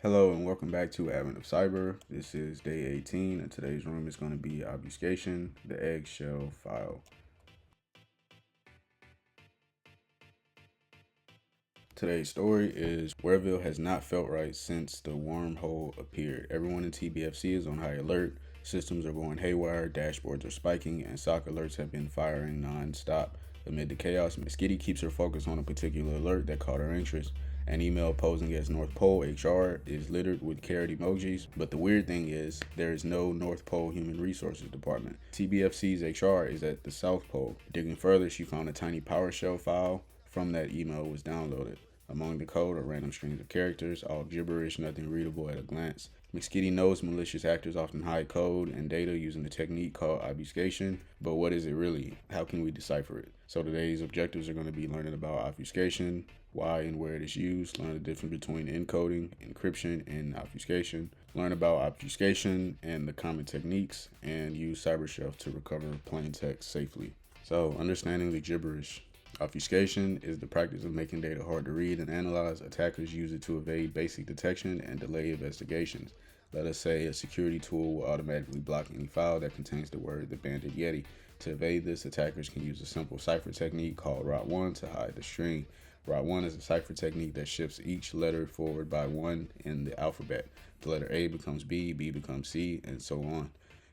Hello and welcome back to Advent of Cyber. This is day 18 and today's room is going to be Obfuscation, the eggshell file. Today's story is Wareville has not felt right since the wormhole appeared. Everyone in TBFC is on high alert. Systems are going haywire, dashboards are spiking, and SOC alerts have been firing non-stop. Amid the chaos, Miss Kitty keeps her focus on a particular alert that caught her interest. An email posing as North Pole HR is littered with carrot emojis, but the weird thing is there is no North Pole Human Resources Department. TBFC's HR is at the South Pole. Digging further, she found a tiny PowerShell file from that email was downloaded. Among the code are random strings of characters, all gibberish, nothing readable at a glance. McSkitty knows malicious actors often hide code and data using a technique called obfuscation, but what is it really? How can we decipher it? So today's objectives are going to be learning about obfuscation, why and where it is used, learn the difference between encoding, encryption, and obfuscation, learn about obfuscation and the common techniques, and use CyberChef to recover plain text safely. So understanding the gibberish. Obfuscation is the practice of making data hard to read and analyze. Attackers use it to evade basic detection and delay investigations. Let us say a security tool will automatically block any file that contains the word "the banded Yeti." To evade this, attackers can use a simple cipher technique called rot1 to hide the string. Rot1 is a cipher technique that shifts each letter forward by one in the alphabet. The letter A becomes B, B becomes C, and so on.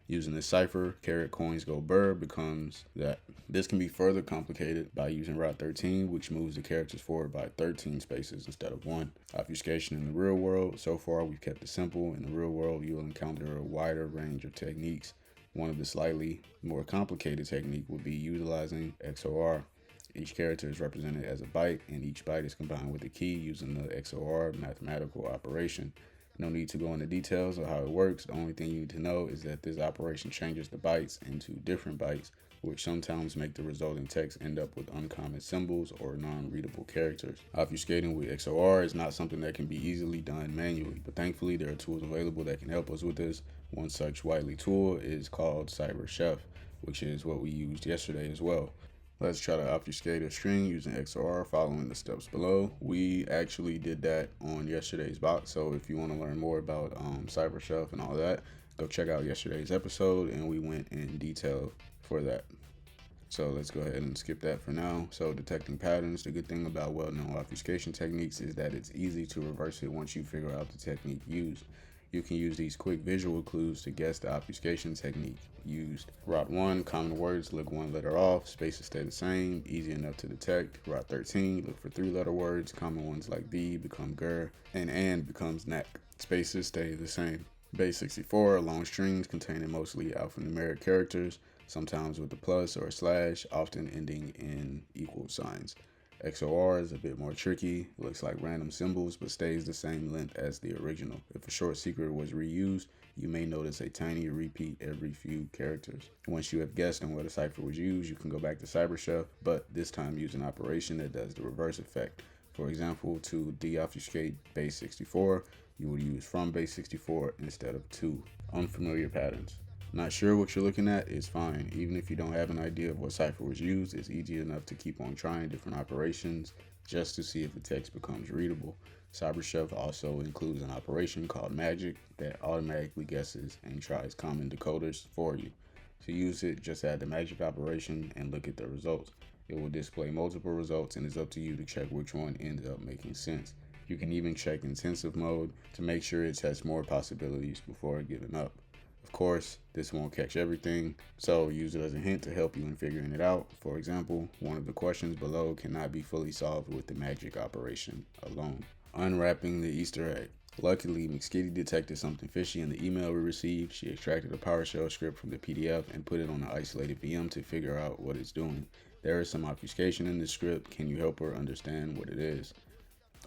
Using this cipher, carat coins go burr becomes that. This can be further complicated by using route 13, which moves the characters forward by 13 spaces instead of 1. Obfuscation in the real world. So far, we've kept it simple. In the real world, you'll encounter a wider range of techniques. One of the slightly more complicated technique would be utilizing XOR. Each character is represented as a byte, and each byte is combined with a key using the XOR mathematical operation. No need to go into details of how it works. The only thing you need to know is that this operation changes the bytes into different bytes, which sometimes make the resulting text end up with uncommon symbols or non-readable characters. Obfuscating with XOR is not something that can be easily done manually, but thankfully there are tools available that can help us with this. One such widely tool is called CyberChef, which is what we used yesterday as well. Let's try to obfuscate a string using XOR following the steps below. We actually did that on yesterday's box, so if you want to learn more about CyberChef and all that, go check out yesterday's episode, and we went in detail for that. So let's go ahead and skip that for now. So detecting patterns, the good thing about well-known obfuscation techniques is that it's easy to reverse it once you figure out the technique used. You can use these quick visual clues to guess the obfuscation technique used. Route 1, common words, look one letter off, spaces stay the same, easy enough to detect. Route 13, look for 3-letter words, common ones like B become ger, and becomes knack. Spaces stay the same. Base 64, long strings containing mostly alphanumeric characters, sometimes with a plus or a slash, often ending in equal signs. XOR is a bit more tricky, looks like random symbols but stays the same length as the original. If a short secret was reused, you may notice a tiny repeat every few characters. Once you have guessed on what a cipher was used, you can go back to CyberChef, but this time use an operation that does the reverse effect. For example, to deobfuscate base 64, you would use from base 64 instead of to. Unfamiliar patterns. Not sure what you're looking at is fine. Even if you don't have an idea of what cipher was used, it's easy enough to keep on trying different operations just to see if the text becomes readable. CyberChef also includes an operation called Magic that automatically guesses and tries common decoders for you. To use it, just add the Magic operation and look at the results. It will display multiple results, and it's up to you to check which one ends up making sense. You can even check intensive mode to make sure it tests more possibilities before giving up. Of course, this won't catch everything, so use it as a hint to help you in figuring it out. For example, one of the questions below cannot be fully solved with the magic operation alone. Unwrapping the Easter egg. Luckily, McSkitty detected something fishy in the email we received. She extracted a PowerShell script from the PDF and put it on an isolated VM to figure out what it's doing. There is some obfuscation in the script. Can you help her understand what it is?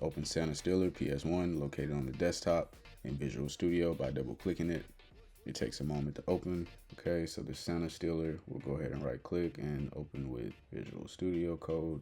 Open Santa Stiller PS1 located on the desktop in Visual Studio by double-clicking it. It takes a moment to open. Okay, so the Santa Stealer, we'll go ahead and right click and open with Visual Studio Code.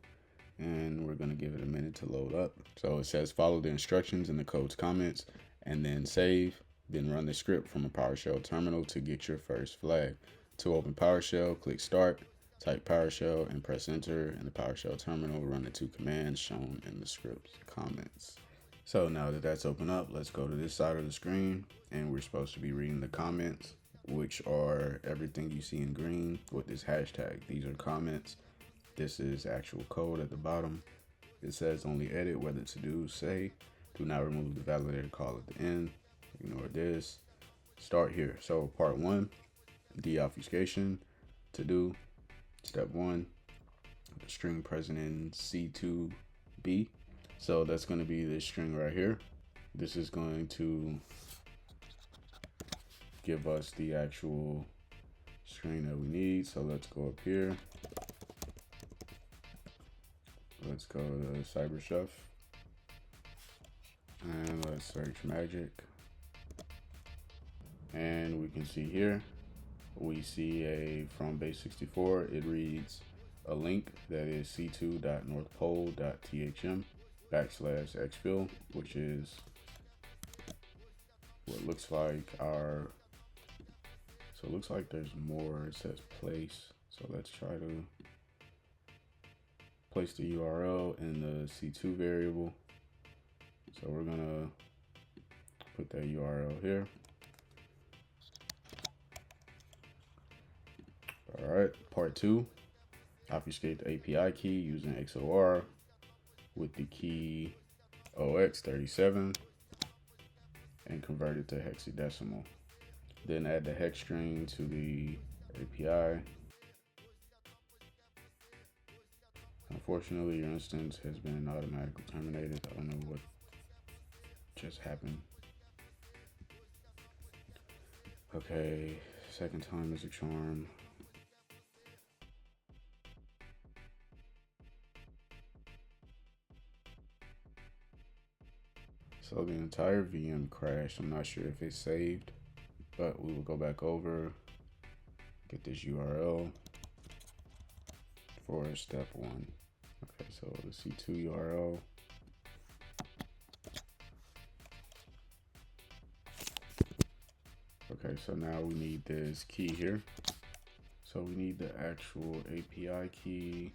And we're gonna give it a minute to load up. So it says follow the instructions in the code's comments and then save. Then run the script from a PowerShell terminal to get your first flag. To open PowerShell, click Start, type PowerShell and press Enter. In the PowerShell terminal, run the 2 commands shown in the script's comments. So now that that's open up, let's go to this side of the screen, and we're supposed to be reading the comments, which are everything you see in green with this hashtag. These are comments. This is actual code at the bottom. It says only edit, whether to do, say, do not remove the validator call at the end, ignore this, start here. So part 1, deobfuscation, to do, step 1, the string present in C2B. So that's going to be this string right here. This is going to give us the actual string that we need. So let's go up here. Let's go to cyberchef and let's search magic. And we can see here, we see a from base64, it reads a link that is c2.northpole.thm /exfil, which is what looks like our, so it looks like there's more. It says place. So let's try to place the URL in the C2 variable. So we're gonna put that URL here. All right, part 2, obfuscate the API key using XOR with the key OX37 and convert it to hexadecimal. Then add the hex string to the API. Unfortunately, your instance has been automatically terminated. I don't know what just happened. Okay, second time is a charm. So the entire VM crashed. I'm not sure if it's saved, but we will go back over, get this URL for step 1. Okay, so the C2 URL. Okay, so now we need this key here. So we need the actual API key.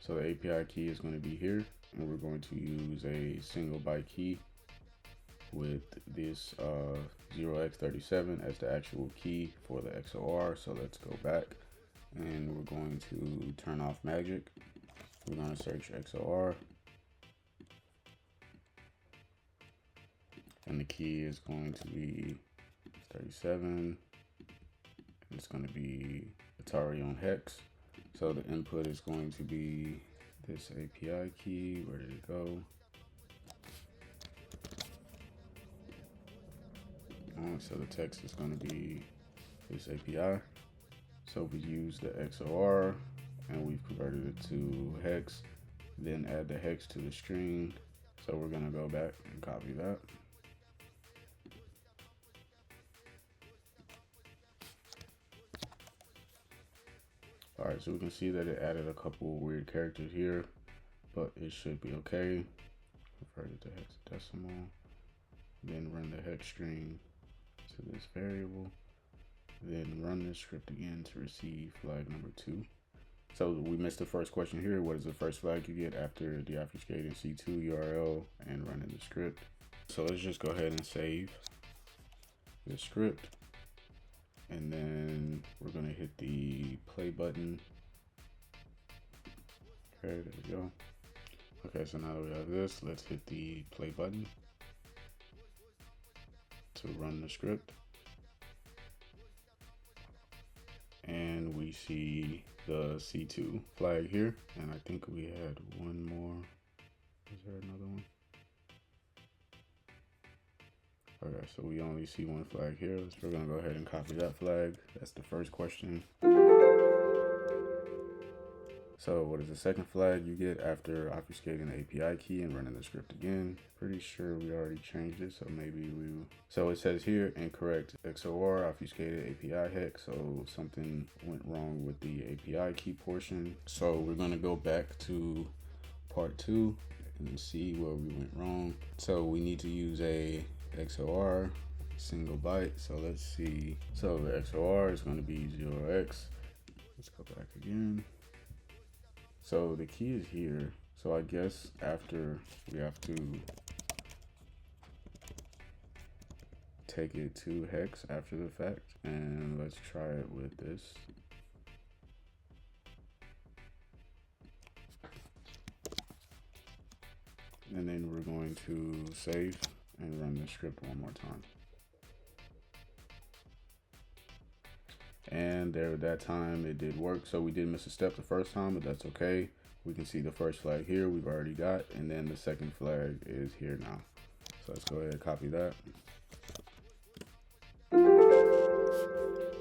So the API key is going to be here, and we're going to use a single byte key with this 0x37 as the actual key for the XOR. So let's go back and we're going to turn off magic. We're going to search XOR, and the key is going to be 37, and it's going to be Atari on hex. So the input is going to be this API key. Where did it go? So the text is going to be this API. So we use the XOR and we've converted it to hex, then add the hex to the string. So we're going to go back and copy that. All right, so we can see that it added a couple weird characters here, but it should be okay. Convert it to hexadecimal, then run the hex string to this variable, then run this script again to receive flag number 2. So we missed the first question here. What is the first flag you get after deobfuscating C2 URL and running the script? So let's just go ahead and save the script. And then we're gonna hit the play button. Okay, there we go. Okay, so now that we have this, let's hit the play button to run the script. And we see the C2 flag here. And I think we had one more. Is there another one? Okay, so we only see one flag here. So we're gonna go ahead and copy that flag. That's the first question. So what is the second flag you get after obfuscating the API key and running the script again? Pretty sure we already changed it, so maybe we will. So it says here, incorrect XOR obfuscated API hex. So something went wrong with the API key portion. So we're gonna go back to part 2 and see where we went wrong. So we need to use a XOR single byte. So let's see. So the XOR is going to be 0x. Let's go back again. So the key is here. So I guess after we have to take it to hex after the fact, and let's try it with this. And then we're going to save and run the script one more time. And there, that time it did work. So we did miss a step the first time, but that's okay. We can see the first flag here we've already got, and then the second flag is here now. So let's go ahead and copy that.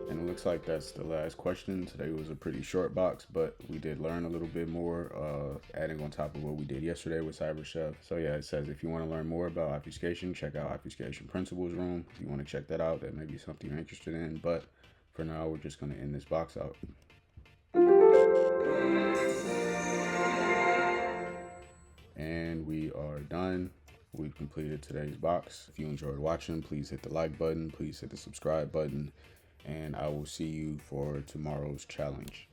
And it looks like that's the last question. Today was a pretty short box, but we did learn a little bit more, adding on top of what we did yesterday with CyberChef. So yeah, it says if you want to learn more about obfuscation, check out Obfuscation Principles Room. If you want to check that out, that may be something you're interested in. But for now, we're just going to end this box out. And we are done. We've completed today's box. If you enjoyed watching, please hit the like button, please hit the subscribe button, and I will see you for tomorrow's challenge.